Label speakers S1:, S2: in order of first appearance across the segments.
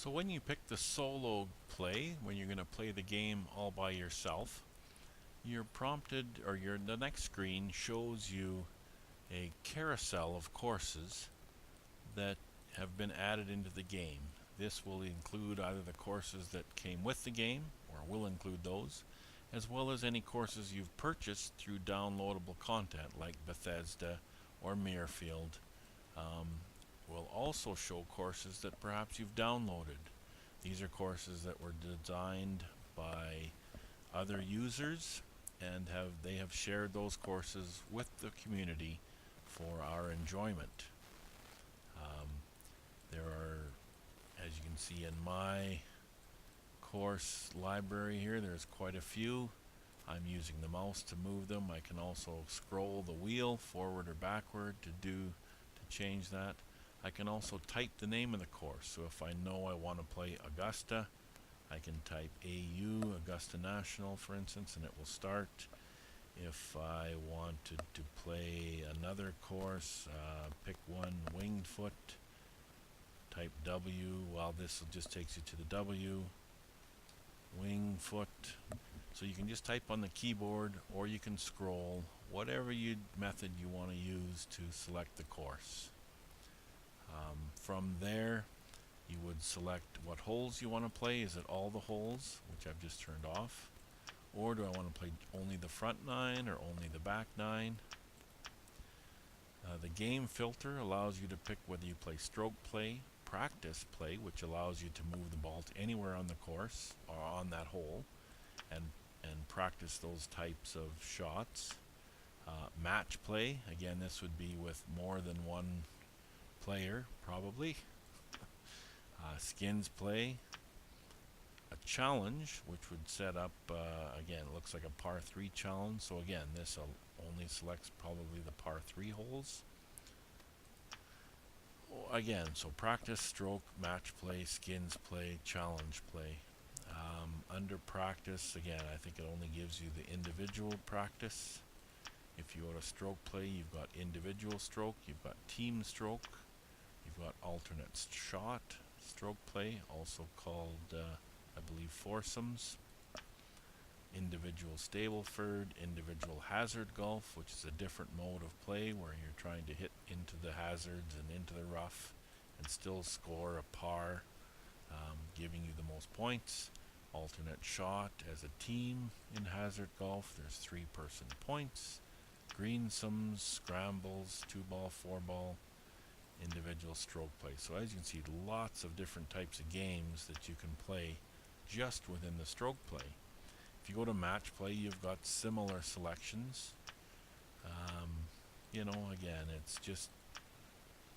S1: So when you pick the solo play, when you're going to play the game all by yourself, you're prompted, or the next screen shows you a carousel of courses that have been added into the game. This will include either the courses that came with the game, or will include those, as well as any courses you've purchased through downloadable content like Bethesda or Mirfield. Will also show courses that perhaps you've downloaded. These are courses that were designed by other users, and they have shared those courses with the community for our enjoyment. There are, as you can see in my course library here, there's quite a few. I'm using the mouse to move them. I can also scroll the wheel forward or backward to change that. I can also type the name of the course. So if I know I want to play Augusta, I can type AU, Augusta National, for instance, and it will start. If I wanted to play another course, pick one, Winged Foot, type W. Well, this will just takes you to the W, Winged Foot. So you can just type on the keyboard, or you can scroll, whatever method you want to use to select the course. From there, you would select what holes you want to play. Is it all the holes, which I've just turned off? Or do I want to play only the front 9 or only the back 9? The game filter allows you to pick whether you play stroke play, practice play, which allows you to move the ball to anywhere on the course or on that hole and practice those types of shots. Match play, again, this would be with more than one player, probably. Skins play. A challenge, which would set up, again, it looks like a par 3 challenge. So again, this only selects probably the par 3 holes. Again, so practice, stroke, match play, skins play, challenge play. Under practice, again, I think it only gives you the individual practice. If you go to stroke play, you've got individual stroke, you've got team stroke, you've got alternate shot stroke play, also called, I believe, foursomes. Individual Stableford, individual hazard golf, which is a different mode of play where you're trying to hit into the hazards and into the rough and still score a par, giving you the most points. Alternate shot as a team in hazard golf, there's 3-person points. Greensomes, scrambles, 2-ball, 4-ball, individual stroke play. So as you can see, lots of different types of games that you can play just within the stroke play. If you go to match play, you've got similar selections. You know, again, it's just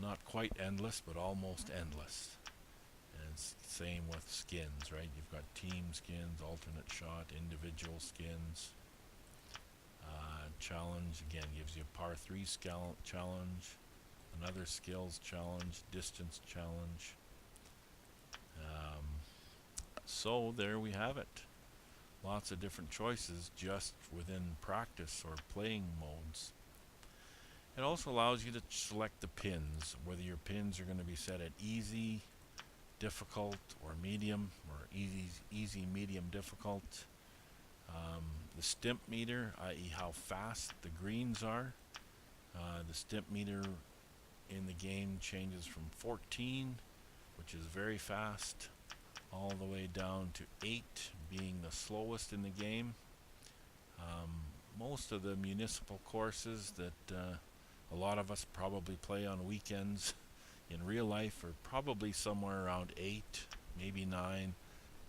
S1: not quite endless, but almost endless. And it's same with skins, right? You've got team skins, alternate shot, individual skins. Challenge, again, gives you a par 3 challenge, another skills challenge, distance challenge. So there we have it. Lots of different choices just within practice or playing modes. It also allows you to select the pins, whether your pins are going to be set at easy, difficult, or medium, or easy, medium, difficult. The stimp meter, i.e. how fast the greens are. The stimp meter in the game changes from 14, which is very fast, all the way down to 8 being the slowest in the game. Most of the municipal courses that a lot of us probably play on weekends in real life are probably somewhere around 8, maybe 9,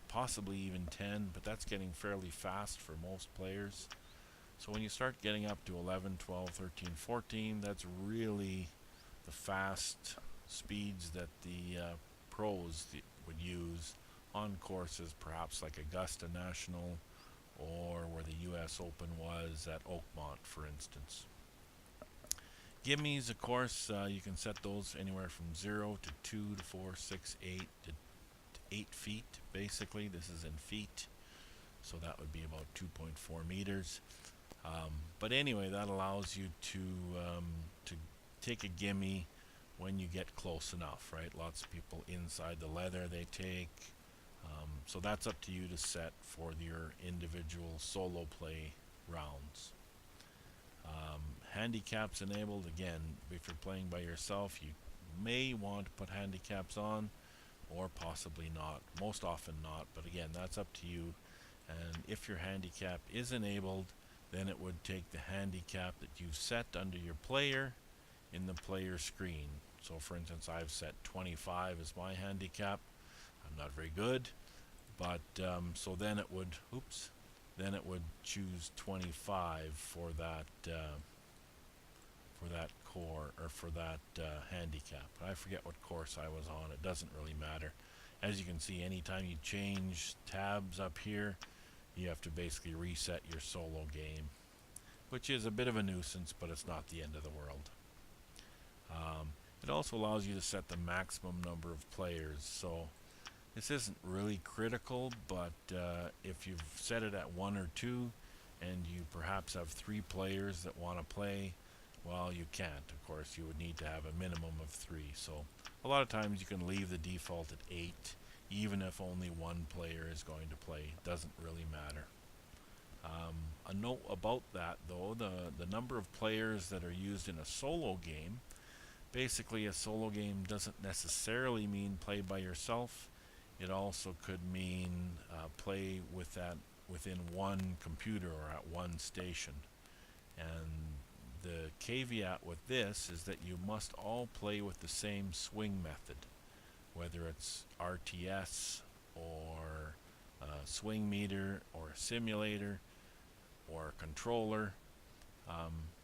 S1: possibly even 10, but that's getting fairly fast for most players. So when you start getting up to 11, 12, 13, 14, that's really the fast speeds that the pros would use on courses perhaps like Augusta National or where the US Open was at Oakmont, for instance. Gimmies, of course, you can set those anywhere from 0 to 2 to 4, 6, 8 to 8 feet. Basically, this is in feet, so that would be about 2.4 meters. But anyway, that allows you to take a gimme when you get close enough, right? Lots of people inside the leather they take. So that's up to you to set for your individual solo play rounds. Handicaps enabled. Again, if you're playing by yourself, you may want to put handicaps on, or possibly not. Most often not, but again, that's up to you. And if your handicap is enabled, then it would take the handicap that you've set under your player in the player screen. So for instance, I've set 25 as my handicap. I'm not very good, but so then it would, then it would choose 25 for that core, or for that handicap. I forget what course I was on. It doesn't really matter. As you can see, anytime you change tabs up here, you have to basically reset your solo game, which is a bit of a nuisance, but it's not the end of the world. It also allows you to set the maximum number of players, so this isn't really critical, but if you've set it at 1 or 2 and you perhaps have 3 players that want to play, well, you can't. Of course, you would need to have a minimum of 3. So a lot of times you can leave the default at 8, even if only 1 player is going to play. It doesn't really matter. A note about that, though, the number of players that are used in a solo game. Basically, a solo game doesn't necessarily mean play by yourself. It also could mean play within one computer or at one station. And the caveat with this is that you must all play with the same swing method, whether it's RTS or a swing meter or a simulator or a controller.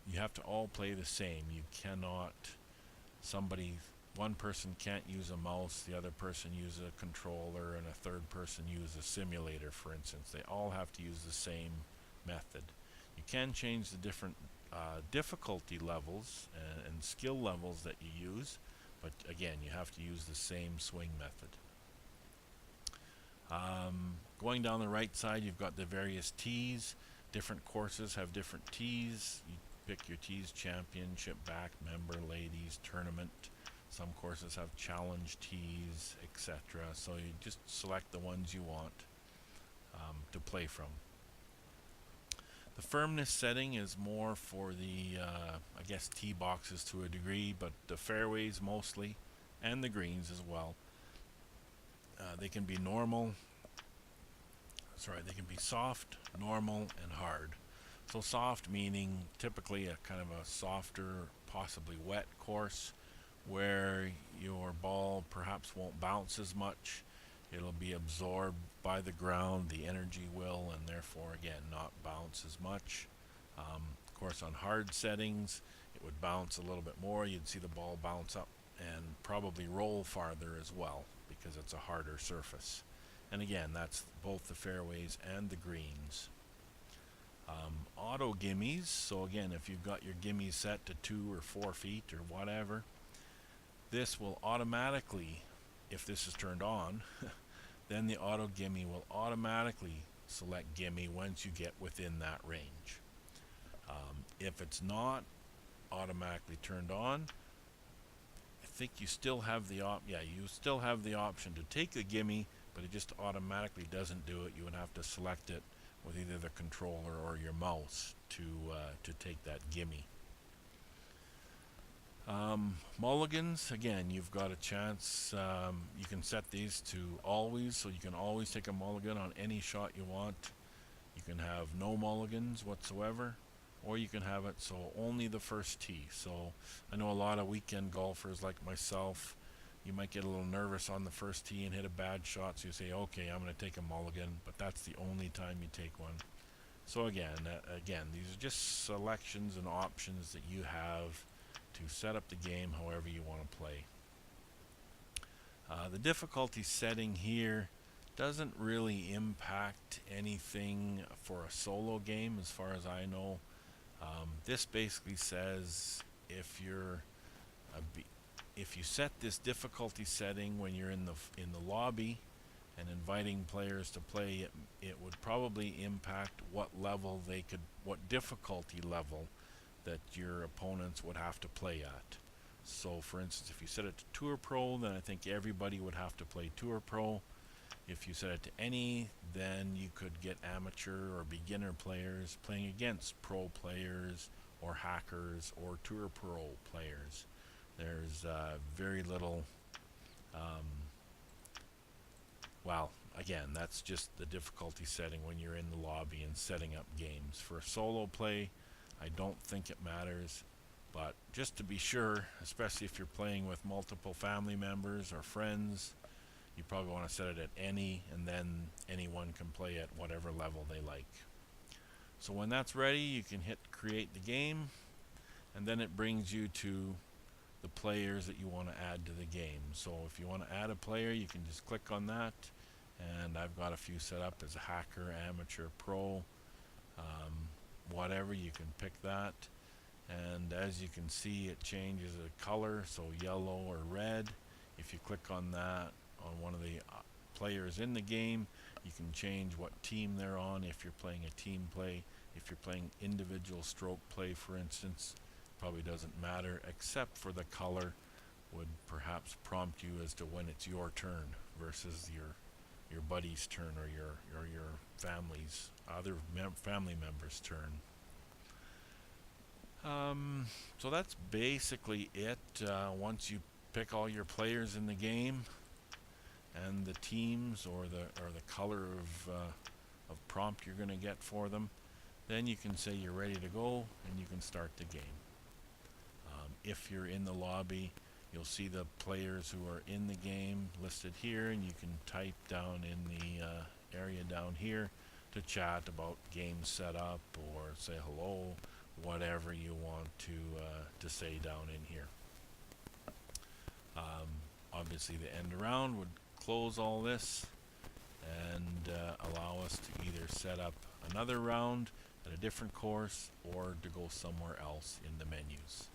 S1: You have to all play the same. You cannot, one person can't use a mouse, the other person use a controller, and a third person use a simulator, for instance. They all have to use the same method. You can change the different difficulty levels and skill levels that you use, but again, you have to use the same swing method. Going down the right side, you've got the various tees. Different courses have different tees. You pick your tees: championship, back, member, ladies, tournament. Some courses have challenge tees, etc. So you just select the ones you want to play from. The firmness setting is more for the, I guess, tee boxes to a degree, but the fairways mostly, and the greens as well. They can be they can be soft, normal, and hard. So soft meaning typically a kind of a softer, possibly wet course, where your ball perhaps won't bounce as much. It'll be absorbed by the ground, the energy will, and therefore again not bounce as much. Of course, on hard settings it would bounce a little bit more. You'd see the ball bounce up and probably roll farther as well, because it's a harder surface. And again, that's both the fairways and the greens. Auto gimmies, so again, if you've got your gimmies set to 2 or 4 feet or whatever, this will automatically, if this is turned on, then the auto gimme will automatically select gimme once you get within that range. If it's not automatically turned on, I think you still have the you still have the option to take the gimme, but it just automatically doesn't do it. You would have to select it with either the controller or your mouse to take that gimme. Mulligans, again, you've got a chance. You can set these to always, so you can always take a mulligan on any shot you want. You can have no mulligans whatsoever, or you can have it so only the first tee. So I know a lot of weekend golfers like myself, you might get a little nervous on the first tee and hit a bad shot, so you say, okay, I'm going to take a mulligan, but that's the only time you take one. So again, these are just selections and options that you have to set up the game however you want to play. The difficulty setting here doesn't really impact anything for a solo game as far as I know. This basically says if you set this difficulty setting when you're in the lobby and inviting players to play, it would probably impact what difficulty level that your opponents would have to play at. So for instance, if you set it to Tour Pro, then I think everybody would have to play Tour Pro. If you set it to any, then you could get amateur or beginner players playing against pro players or hackers or Tour Pro players. There's very little, um, well, again, that's just the difficulty setting when you're in the lobby and setting up games. For solo play, I don't think it matters, but just to be sure, especially if you're playing with multiple family members or friends, you probably want to set it at any, and then anyone can play at whatever level they like. So when that's ready, you can hit create the game, and then it brings you to the players that you want to add to the game. So if you want to add a player, you can just click on that, and I've got a few set up as a hacker, amateur, pro, whatever. You can pick that, and as you can see, it changes the color, so yellow or red. If you click on that on one of the players in the game, you can change what team they're on. If you're playing a team play, if you're playing individual stroke play, for instance, probably doesn't matter, except for the color would perhaps prompt you as to when it's your turn versus your buddy's turn, or your family's other family member's turn. So that's basically it. Once you pick all your players in the game and the teams or the color of prompt you're going to get for them, then you can say you're ready to go and you can start the game. If you're in the lobby, you'll see the players who are in the game listed here, and you can type down in the area down here to chat about game setup or say hello, whatever you want to say down in here. Obviously the end around would close all this and allow us to either set up another round at a different course or to go somewhere else in the menus.